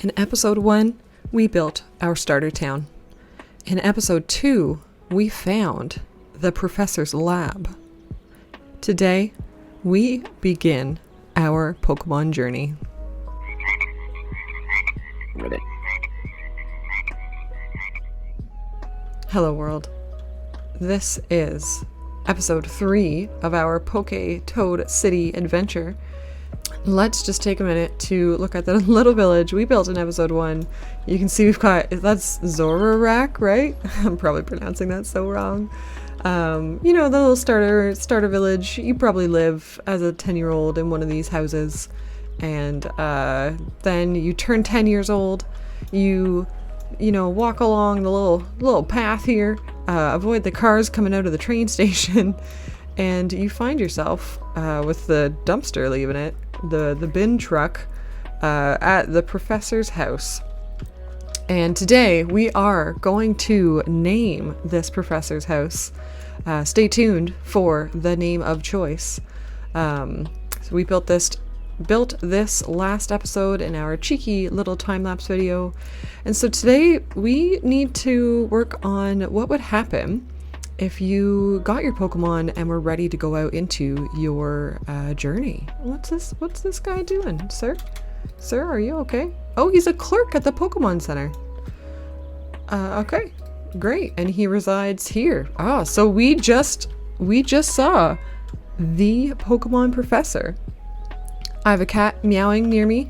In episode 1, we built our starter town. In episode 2, we found the professor's lab. Today, we begin our Pokemon journey. Hello world. This is episode 3 of our PokéToad city adventure. Let's just take a minute to look at the little village we built in episode 1. You can see we've got, that's Zorarak, right? I'm probably pronouncing that so wrong. You know, the little starter village. You probably live as a 10-year-old in one of these houses. And then you turn 10 years old. You know, walk along the little path here. Avoid the cars coming out of the train station. And you find yourself with the dumpster leaving it, the bin truck, at the professor's house. And today we are going to name this professor's house. Stay tuned for the name of choice. So we built this last episode in our cheeky little time-lapse video. And so today we need to work on what would happen if you got your Pokemon and were ready to go out into your journey. What's this guy doing, sir? Sir, are you okay? Oh, he's a clerk at the Pokémon Centre. Okay, great. And he resides here. Ah, so we just saw the Pokémon Professor. I have a cat meowing near me,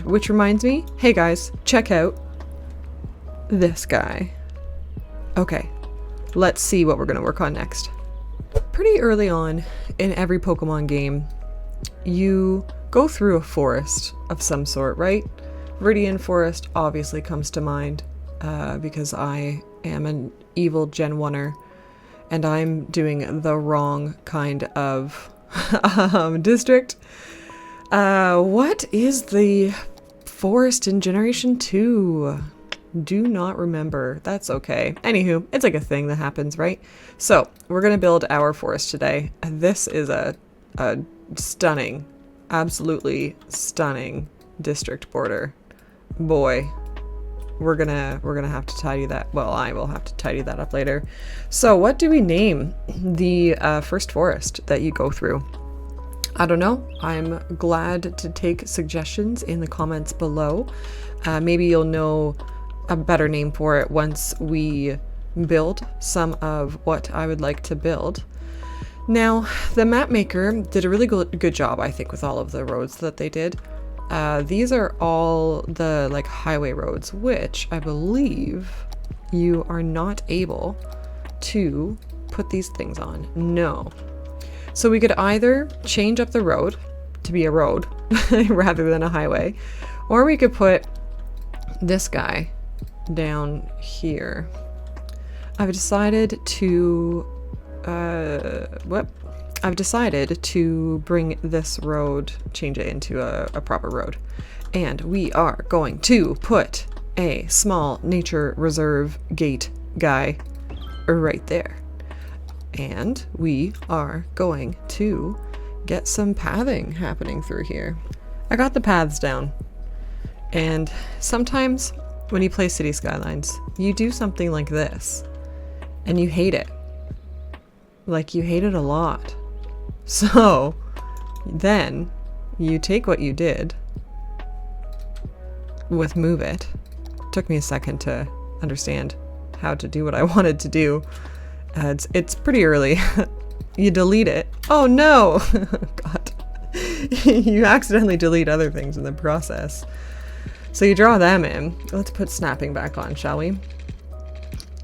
which reminds me, hey guys, check out this guy. Okay. Let's see what we're going to work on next. Pretty early on in every Pokemon game, you go through a forest of some sort, right? Viridian Forest obviously comes to mind because I am an evil Gen 1er and I'm doing the wrong kind of district. What is the forest in Generation 2? Do not remember. That's okay. Anywho, it's like a thing that happens, right? So we're gonna build our forest today. This is a stunning, absolutely stunning district border. Boy, we're gonna have to tidy that. Well, I will have to tidy that up later. So what do we name the first forest that you go through? I don't know. I'm glad to take suggestions in the comments below. Maybe you'll know a better name for it once we build some of what I would like to build. Now, the map maker did a really good job, I think, with all of the roads that they did. These are all the like highway roads, which I believe you are not able to put these things on. No. So we could either change up the road to be a road rather than a highway, or we could put this guy down here. I've decided to bring this road, change it into a proper road, and we are going to put a small nature reserve gate guy right there, and we are going to get some pathing happening through here. I got the paths down, and sometimes when you play City Skylines, you do something like this, and you hate it. Like, you hate it a lot. So, then, you take what you did with Move It. Took me a second to understand how to do what I wanted to do. It's pretty early. You delete it. Oh no! God. You accidentally delete other things in the process. So you draw them in. Let's put snapping back on, shall we?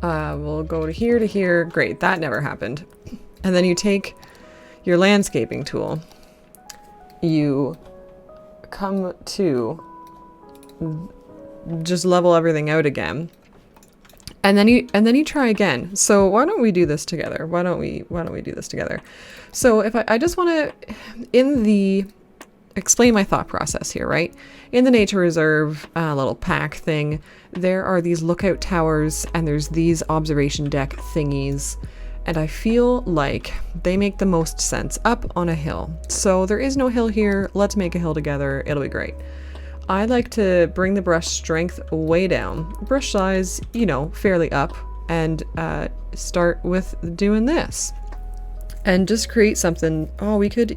We'll go to here. Great, that never happened. And then you take your landscaping tool. You come to just level everything out again. And then you try again. So why don't we do this together? Why don't we do this together? So if I just want to explain my thought process here, right? In the nature reserve little pack thing, there are these lookout towers and there's these observation deck thingies, and I feel like they make the most sense up on a hill. So there is no hill here. Let's make a hill together. It'll be great. I like to bring the brush strength way down, brush size, you know, fairly up, and start with doing this. And just create something. Oh, we could.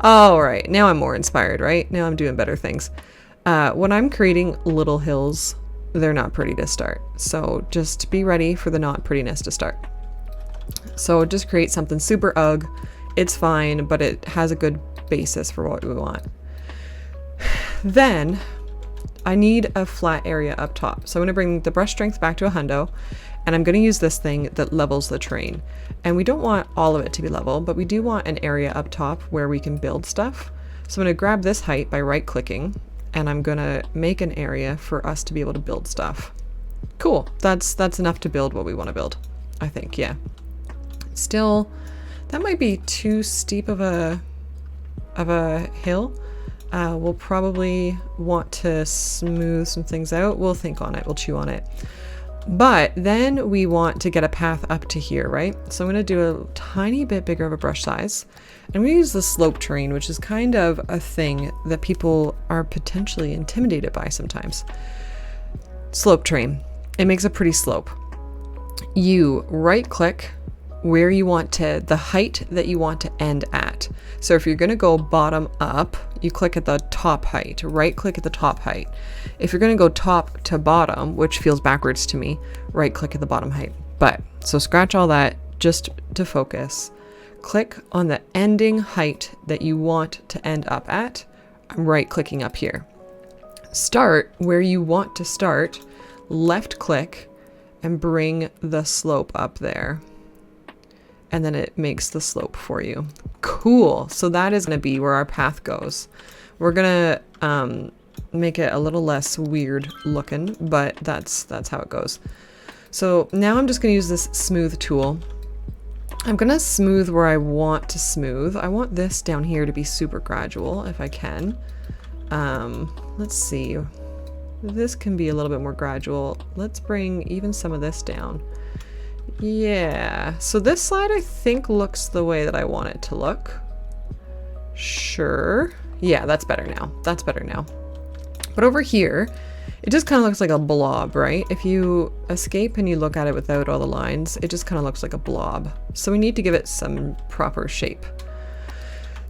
All right, now I'm more inspired, right? Now I'm doing better things. When I'm creating little hills, they're not pretty to start. So just be ready for the not prettiness to start. So just create something super ugh. It's fine, but it has a good basis for what we want. Then I need a flat area up top. So I'm going to bring the brush strength back to 100, and I'm going to use this thing that levels the terrain. And we don't want all of it to be level, but we do want an area up top where we can build stuff. So I'm going to grab this height by right clicking, and I'm going to make an area for us to be able to build stuff. Cool. That's enough to build what we want to build, I think. Yeah. Still, that might be too steep of a hill. We'll probably want to smooth some things out. We'll think on it. We'll chew on it. But then we want to get a path up to here, right? So I'm going to do a tiny bit bigger of a brush size. And we use the slope terrain, which is kind of a thing that people are potentially intimidated by sometimes. Slope terrain. It makes a pretty slope. You right click where you want to, the height that you want to end at. So if you're going to go bottom up, you click at the top height, right click at the top height. If you're going to go top to bottom, which feels backwards to me, right click at the bottom height. But so scratch all that just to focus. Click on the ending height that you want to end up at. I'm right clicking up here. Start where you want to start, left click, and bring the slope up there. And then it makes the slope for you. Cool. So that is going to be where our path goes. We're going to make it a little less weird looking, but that's how it goes. So now I'm just going to use this smooth tool. I'm going to smooth where I want to smooth. I want this down here to be super gradual if I can. Let's see. This can be a little bit more gradual. Let's bring even some of this down. Yeah, so this slide I think looks the way that I want it to look. Sure. Yeah, that's better now. That's better now. But over here, it just kind of looks like a blob, right? If you escape and you look at it without all the lines, it just kind of looks like a blob. So we need to give it some proper shape.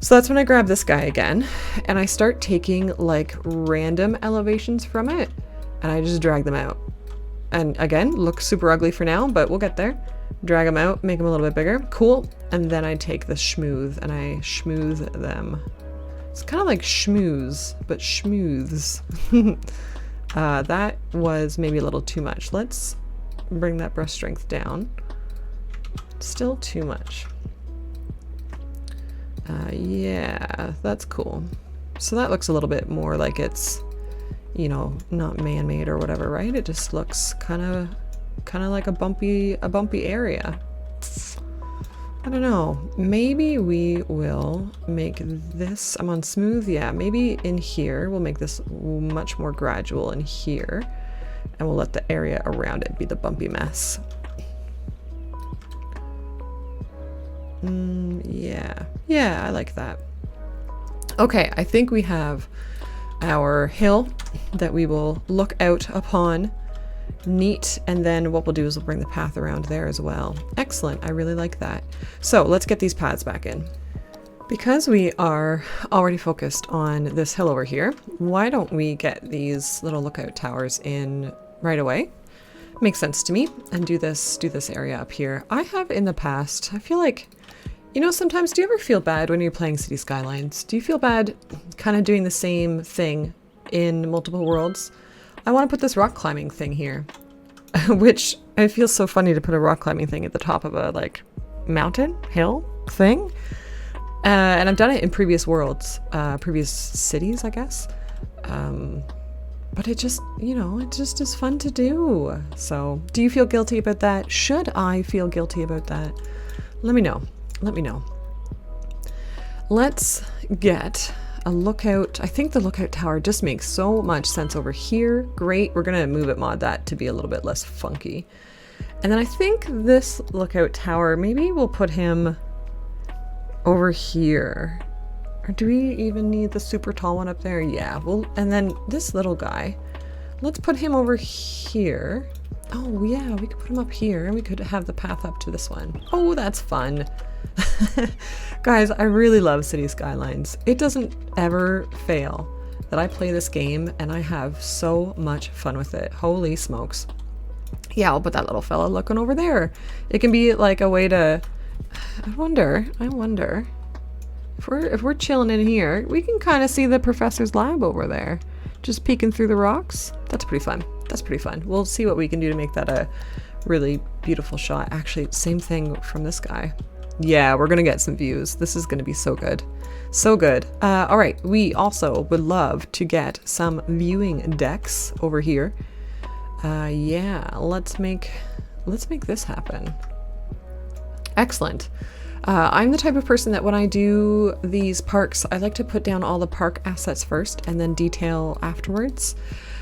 So that's when I grab this guy again, and I start taking like random elevations from it, and I just drag them out. And again, look super ugly for now, but we'll get there. Drag them out, make them a little bit bigger. Cool. And then I take the schmooth and I schmooth them. It's kind of like schmooze, but schmooths. That was maybe a little too much. Let's bring that brush strength down. Still too much. Yeah, that's cool. So that looks a little bit more like it's, you know, not man-made or whatever, right? It just looks kind of like a bumpy area. I don't know. Maybe we will make this, I'm on smooth. Yeah, maybe in here, we'll make this much more gradual in here, and we'll let the area around it be the bumpy mess. Yeah, I like that. Okay, I think we have our hill that we will look out upon. Neat. And then what we'll do is we'll bring the path around there as well. Excellent. I really like that. So let's get these paths back in. Because we are already focused on this hill over here, why don't we get these little lookout towers in right away? Makes sense to me. And do this area up here. I have in the past, I feel like, you know, sometimes do you ever feel bad when you're playing City Skylines? Do you feel bad kind of doing the same thing in multiple worlds? I want to put this rock climbing thing here, which it feels so funny to put a rock climbing thing at the top of a like mountain, hill thing. And I've done it in previous worlds, previous cities, I guess. But it just, you know, it just is fun to do. So do you feel guilty about that? Should I feel guilty about that? Let me know. Let me know. Let's get a lookout. I think the lookout tower just makes so much sense over here. Great. We're going to move it, mod that to be a little bit less funky. And then I think this lookout tower, maybe we'll put him over here. Or do we even need the super tall one up there? Yeah, well, and then this little guy, let's put him over here. Oh yeah, we could put him up here and we could have the path up to this one. Oh, that's fun. Guys, I really love City Skylines. It doesn't ever fail that I play this game and I have so much fun with it. Holy smokes. Yeah, I'll put that little fella looking over there. It can be like a way to, I wonder if we're chilling in here, we can kind of see the professor's lab over there. Just peeking through the rocks. That's pretty fun. That's pretty fun. We'll see what we can do to make that a really beautiful shot. Actually, same thing from this guy. Yeah, we're gonna get some views. This is gonna be so good. So good. All right, we also would love to get some viewing decks over here. Yeah, let's make this happen. Excellent. I'm the type of person that when I do these parks, I like to put down all the park assets first and then detail afterwards.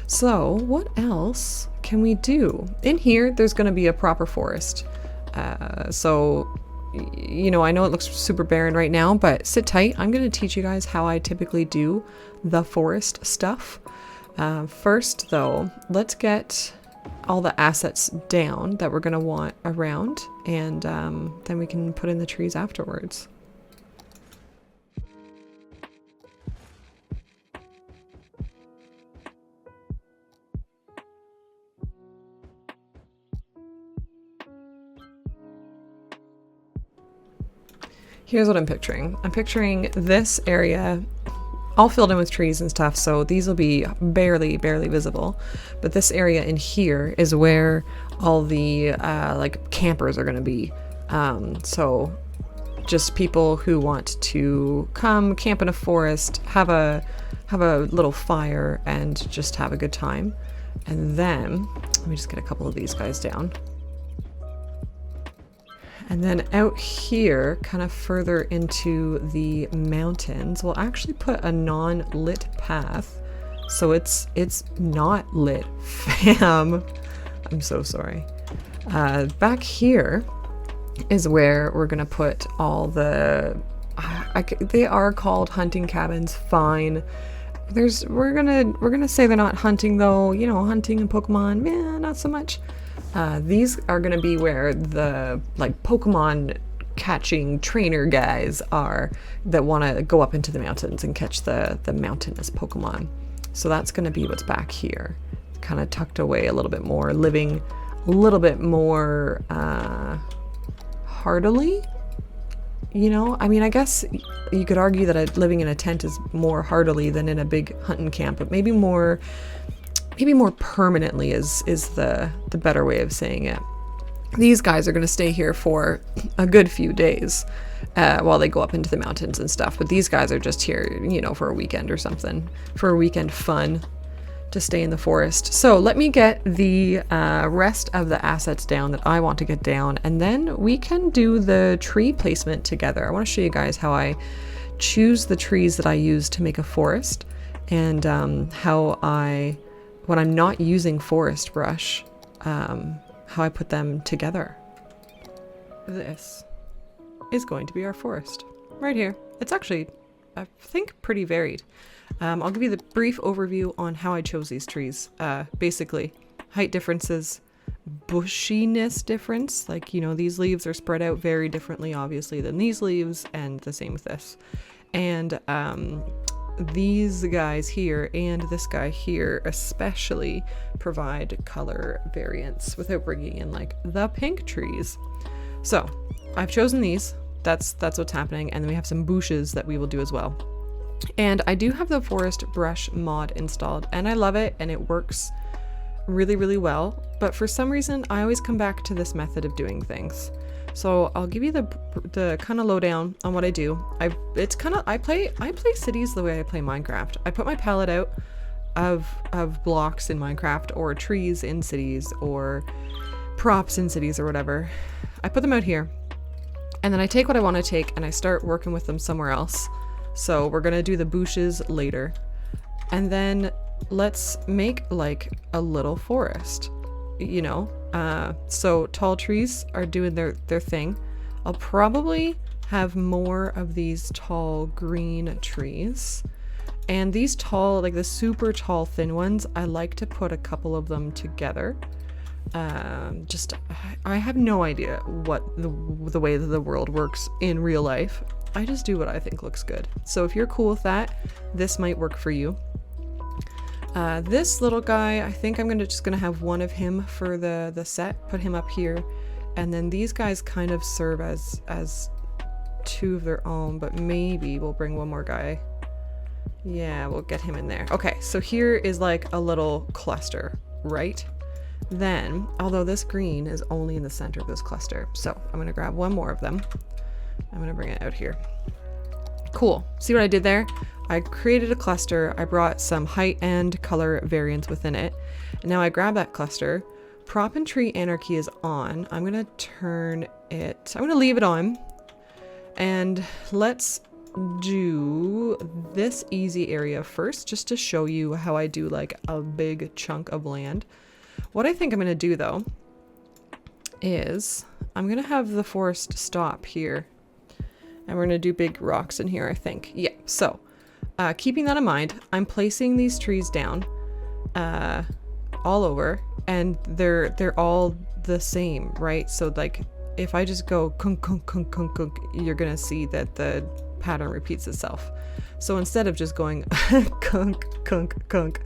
So what else can we do? In here, there's going to be a proper forest. So, you know, I know it looks super barren right now, but sit tight. I'm going to teach you guys how I typically do the forest stuff. First, though, let's get all the assets down that we're going to want around, and then we can put in the trees afterwards. Here's what I'm picturing. I'm picturing this area all filled in with trees and stuff, so these will be barely visible. But this area in here is where all the like campers are going to be. So just people who want to come camp in a forest, have a little fire, and just have a good time. And then let me just get a couple of these guys down. And then out here, kind of further into the mountains, we'll actually put a non-lit path. So it's not lit, fam. I'm so sorry. Back here is where we're gonna put all the, they are called hunting cabins, fine. We're gonna say they're not hunting though, you know, hunting in Pokemon, man, not so much. These are going to be where the like Pokemon catching trainer guys are that want to go up into the mountains and catch the mountainous Pokemon. So that's going to be what's back here, kind of tucked away a little bit more, living a little bit more heartily. You know, I mean, I guess you could argue that living in a tent is more heartily than in a big hunting camp, but maybe more permanently is the better way of saying it. These guys are going to stay here for a good few days while they go up into the mountains and stuff. But these guys are just here, you know, for a weekend or something, for a weekend fun to stay in the forest. So let me get the rest of the assets down that I want to get down, and then we can do the tree placement together. I want to show you guys how I choose the trees that I use to make a forest, and how when I'm not using forest brush, how I put them together. This is going to be our forest right here. It's actually, I think, pretty varied. I'll give you the brief overview on how I chose these trees. Basically, height differences, bushiness difference, like, you know, these leaves are spread out very differently, obviously, than these leaves, and the same with this. And these guys here and this guy here especially provide color variance without bringing in like the pink trees. So I've chosen these. That's what's happening. And then we have some bushes that we will do as well. And I do have the forest brush mod installed, and I love it, and it works really well. But for some reason, I always come back to this method of doing things. So I'll give you the kind of lowdown on what I do. I play cities the way I play Minecraft. I put my palette out of blocks in Minecraft, or trees in cities, or props in cities, or whatever. I put them out here, and then I take what I want to take and I start working with them somewhere else. So we're gonna do the bushes later, and then let's make like a little forest, you know. So tall trees are doing their thing. I'll probably have more of these tall green trees. And these tall, like the super tall thin ones, I like to put a couple of them together. I have no idea what the way that the world works in real life. I just do what I think looks good. So if you're cool with that, this might work for you. This little guy, I think I'm just gonna have one of him for the set, put him up here, and then these guys kind of serve as two of their own, but maybe we'll bring one more guy. Yeah, we'll get him in there. Okay, so here is like a little cluster, right? Then, although this green is only in the center of this cluster, so I'm gonna grab one more of them. I'm gonna bring it out here. Cool, see what I did there? I created a cluster, I brought some height and color variants within it, and now I grab that cluster. Prop and tree anarchy is on. I'm gonna leave it on, and let's do this easy area first, just to show you how I do like a big chunk of land. What I think I'm gonna do though is I'm gonna have the forest stop here, and we're gonna do big rocks in here, I think. Yeah, so keeping that in mind, I'm placing these trees down all over, and they're all the same, right? So like if I just go kunk kunk kunk kunk kunk, you're gonna see that the pattern repeats itself. So instead of just going kunk kunk kunk,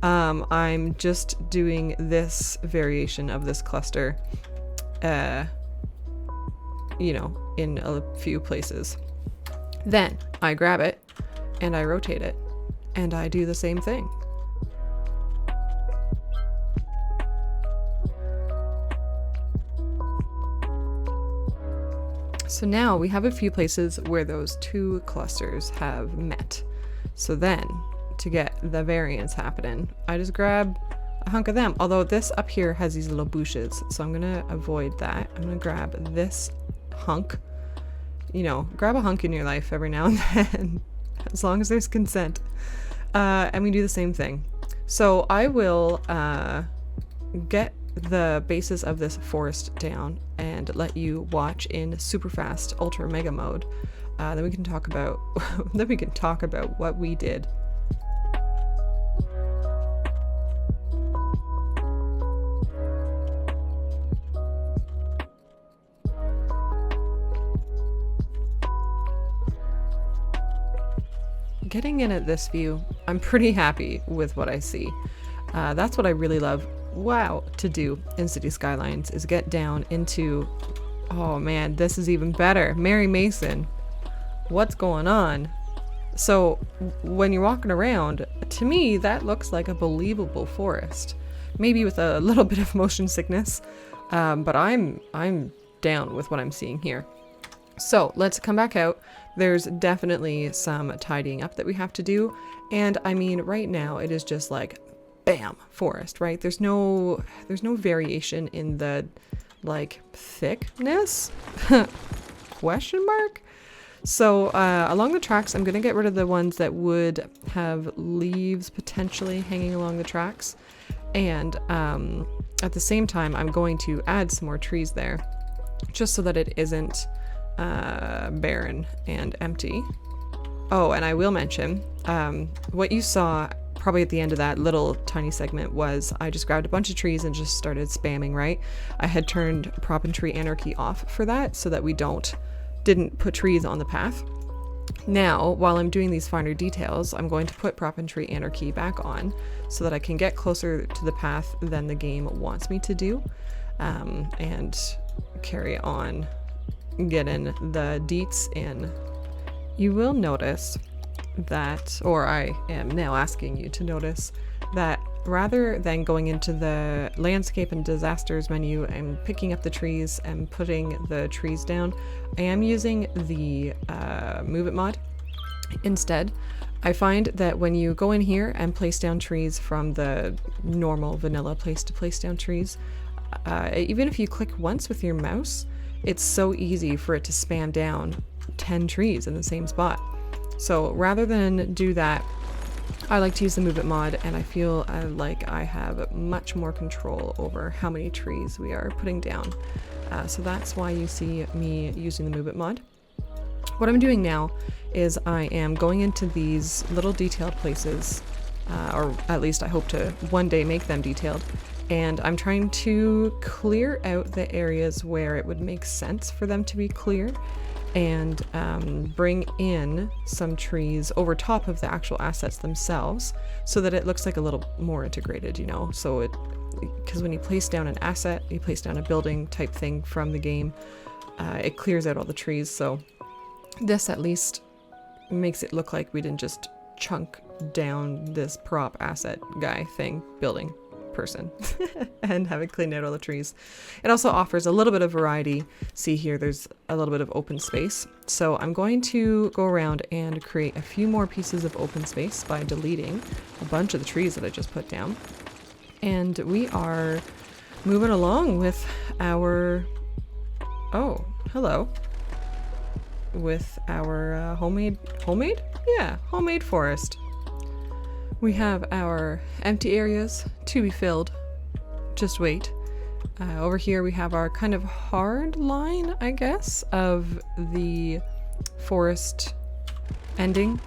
I'm just doing this variation of this cluster, you know, in a few places. Then I grab it and I rotate it and I do the same thing. So now we have a few places where those two clusters have met. So then, to get the variance happening, I just grab a hunk of them. Although this up here has these little bushes, so I'm gonna avoid that. I'm gonna grab this hunk. You know, grab a hunk in your life every now and then, as long as there's consent. And we do the same thing. So I will get the bases of this forest down and let you watch in super fast ultra mega mode. Then we can talk about what we did. Getting in at this view, I'm pretty happy with what I see. That's what I really love to do in City Skylines, is get down into, oh man, this is even better. Mary Mason, what's going on? So when you're walking around, to me, that looks like a believable forest. Maybe with a little bit of motion sickness, but I'm down with what I'm seeing here. So let's come back out. There's definitely some tidying up that we have to do. And I mean, right now it is just like, bam, forest, right? There's no variation in the like thickness, question mark. So along the tracks, I'm gonna get rid of the ones that would have leaves potentially hanging along the tracks. And at the same time, I'm going to add some more trees there, just so that it isn't barren and empty. Oh, and I will mention, what you saw probably at the end of that little tiny segment was I just grabbed a bunch of trees and just started spamming, right? I had turned prop and tree anarchy off for that, so that we didn't put trees on the path. Now, while I'm doing these finer details, I'm going to put prop and tree anarchy back on so that I can get closer to the path than the game wants me to do, and carry on getting the deets in. You will notice that, or I am now asking you to notice, that rather than going into the landscape and disasters menu and picking up the trees and putting the trees down, I am using the move it mod instead. I find that when you go in here and place down trees from the normal vanilla place to place down trees, even if you click once with your mouse, it's so easy for it to spam down 10 trees in the same spot. So rather than do that, I like to use the move it mod, and I feel like I have much more control over how many trees we are putting down. So that's why you see me using the move it mod. What I'm doing now is I am going into these little detailed places, or at least I hope to one day make them detailed, and I'm trying to clear out the areas where it would make sense for them to be clear, and bring in some trees over top of the actual assets themselves so that it looks like a little more integrated, you know. So because when you place down an asset, you place down a building type thing from the game, it clears out all the trees. So this at least makes it look like we didn't just chunk down this prop asset guy thing building person and have it cleaned out all the trees. It also offers a little bit of variety. See here, there's a little bit of open space. So I'm going to go around and create a few more pieces of open space by deleting a bunch of the trees that I just put down. And we are moving along with our, oh, hello, with our homemade? Yeah, homemade forest. We have our empty areas to be filled. Just wait. Over here we have our kind of hard line, I guess, of the forest ending.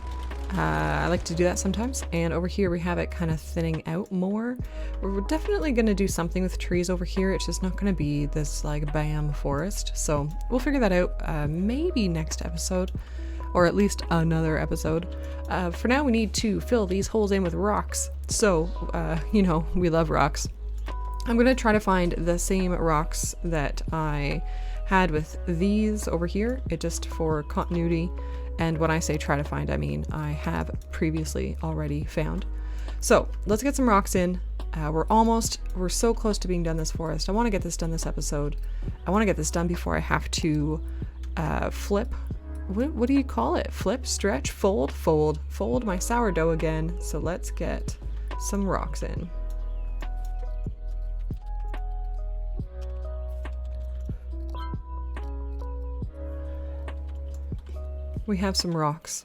I like to do that sometimes. And over here we have it kind of thinning out more. We're definitely going to do something with trees over here. It's just not going to be this like bam forest. So we'll figure that out maybe next episode. Or at least another episode. For now, we need to fill these holes in with rocks. So, you know, we love rocks. I'm going to try to find the same rocks that I had with these over here, just for continuity. And when I say try to find, I mean I have previously already found. So, let's get some rocks in. We're so close to being done this forest. I want to get this done this episode. I want to get this done before I have to flip. What do you call it? Flip, stretch, fold my sourdough again. So let's get some rocks in. We have some rocks.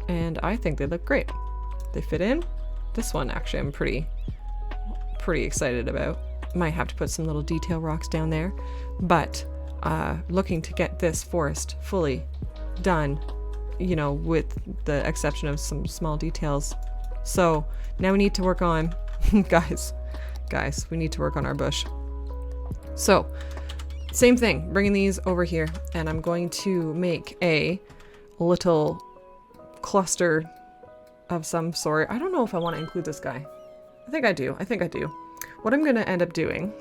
And I think they look great. They fit in. This one actually I'm pretty excited about. Might have to put some little detail rocks down there. But looking to get this forest fully done, you know, with the exception of some small details. So now we need to work on, guys, we need to work on our bush. So same thing, bringing these over here, and I'm going to make a little cluster of some sort. I don't know if I want to include this guy. I think I do. What I'm going to end up doing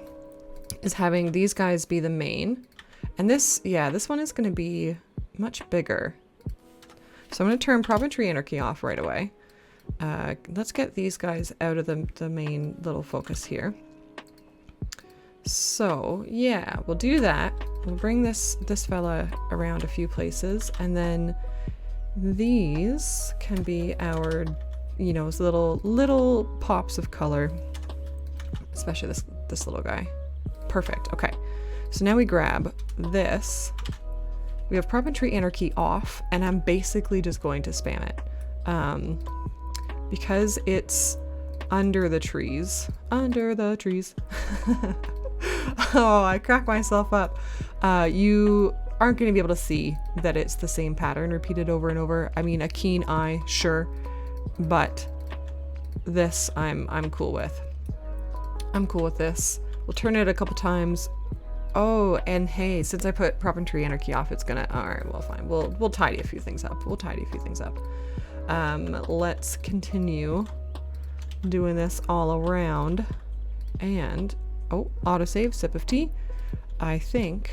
is having these guys be the main. And this one is going to be much bigger. So I'm going to turn Proprietary Anarchy off right away. Let's get these guys out of the main little focus here. So yeah, we'll do that. We'll bring this fella around a few places, and then these can be our, you know, little pops of color, especially this little guy. Perfect. Okay. So now we grab this. We have Proprietary Anarchy off, and I'm basically just going to spam it. Because it's under the trees. Oh, I crack myself up. You aren't going to be able to see that it's the same pattern repeated over and over. I mean, a keen eye, sure, but this I'm cool with. I'm cool with this. We'll turn it a couple times. Oh, and hey, since I put Proprietary Anarchy off, it's gonna, all right, well, fine. We'll tidy a few things up. Let's continue doing this all around. And, oh, autosave, sip of tea. I think,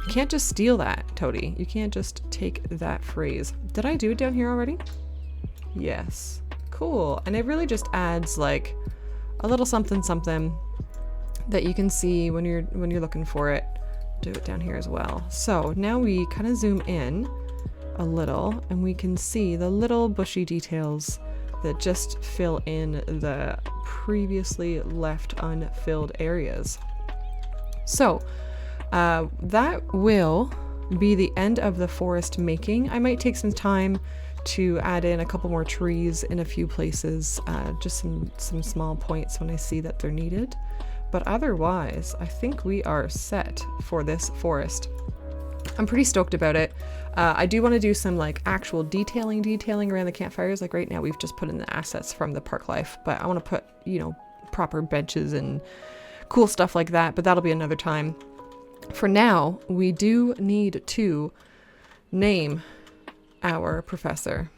you can't just steal that, Toady. You can't just take that phrase. Did I do it down here already? Yes. Cool. And it really just adds like a little something that you can see when you're looking for it. Do it down here as well. So now we kind of zoom in a little, and we can see the little bushy details that just fill in the previously left unfilled areas. So that will be the end of the forest making. I might take some time to add in a couple more trees in a few places, just some small points when I see that they're needed. But otherwise, I think we are set for this forest. I'm pretty stoked about it. I do want to do some like actual detailing around the campfires. Like right now we've just put in the assets from the park life, but I want to put, you know, proper benches and cool stuff like that, but that'll be another time. For now, we do need to name our professor.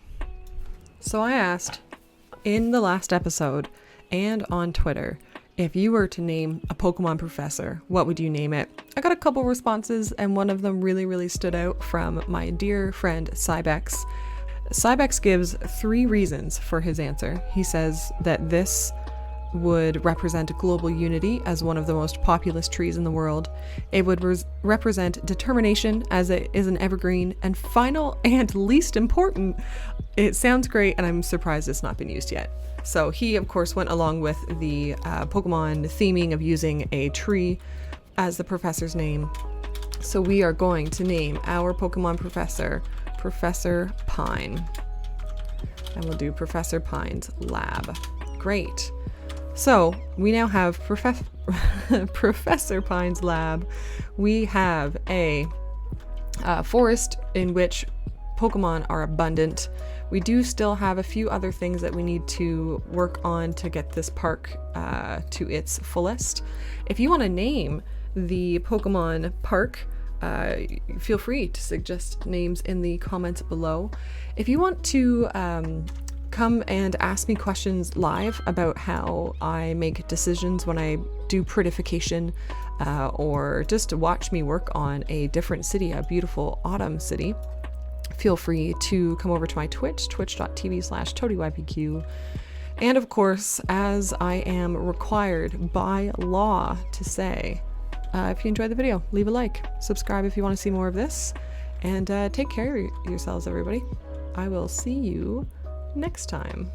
So I asked in the last episode and on Twitter, if you were to name a Pokemon Professor, what would you name it? I got a couple responses, and one of them really stood out from my dear friend Cybex. Cybex gives 3 reasons for his answer. He says that this would represent global unity as one of the most populous trees in the world. It would represent determination as it is an evergreen. And final and least important, it sounds great and I'm surprised it's not been used yet. So he, of course, went along with the Pokemon theming of using a tree as the professor's name. So we are going to name our Pokemon Professor, Professor Pine. And we'll do Professor Pine's lab. Great. So we now have Professor Pine's lab. We have a forest in which Pokemon are abundant. We do still have a few other things that we need to work on to get this park to its fullest. If you want to name the Pokemon park, feel free to suggest names in the comments below. If you want to come and ask me questions live about how I make decisions when I do prettification, or just to watch me work on a different city, a beautiful autumn city, feel free to come over to my Twitch, twitch.tv/ToadieYPQ. And of course, as I am required by law to say, if you enjoyed the video, leave a like, subscribe if you want to see more of this, and take care of yourselves, everybody. I will see you next time.